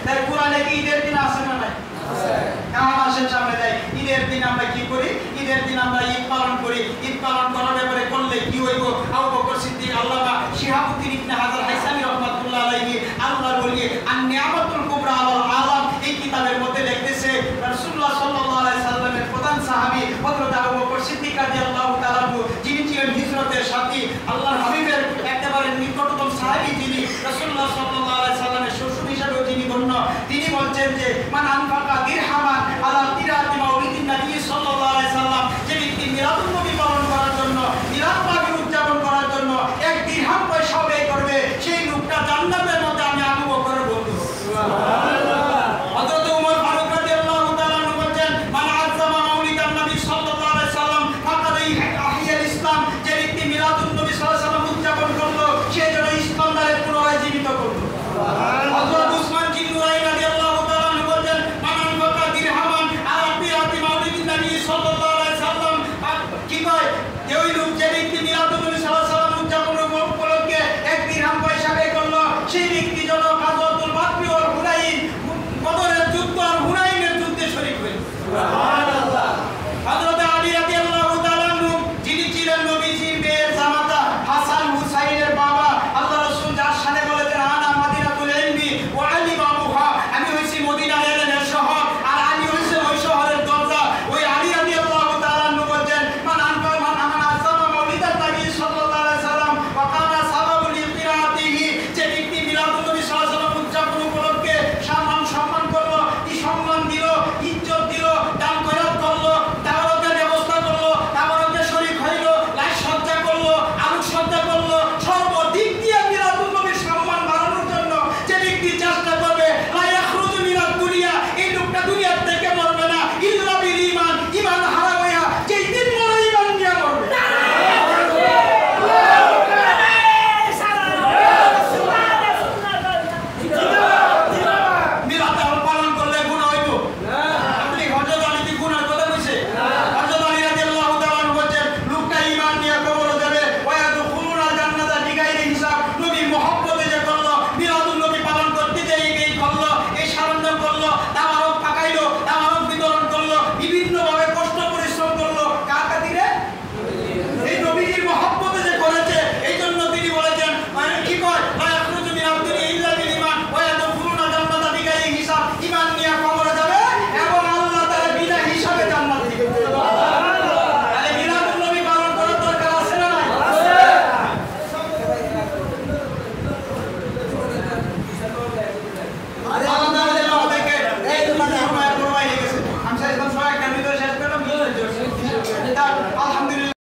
তাই কোরআনে কি ঈদের দিন আছে না নাই? মাসের সামনে দেয় ঈদের দিন আমরা কি করি? ঈদের দিন আমরা ঈদ পালন করি। ঈদ পালন করার ব্যাপারে করলে কি হইব? আবু বকর সিদ্দিক আল্লামা শিহাবুদ্দিন ইবনে হাজার হাইসামি রাহমাতুল্লাহ আলাইহি আল্লাহর ওলি আন-নিয়ামাতুল কুবরা আলাল আলাম এই কিতাবের মধ্যে লিখতেছে রাসূলুল্লাহ সাল্লাল্লাহু আলাইহি সাল্লামের প্রধান সাহাবী হযরত আবু বকর সিদ্দিক রাদিয়াল্লাহু তাআলা যিনি ছিলেন হিজরতের সাথী, আল্লাহর হাবিবের একেবারে নিকটতম সাহাবী, যিনি রাসূলুল্লাহ সাল্লাল্লাহু আলাইহি সাল্লামের শ্বশুর হিসেবেও যিনি গণ্য, তিনি বলছেন যে মান আনফাকা দিরহামান আলা তিরাতি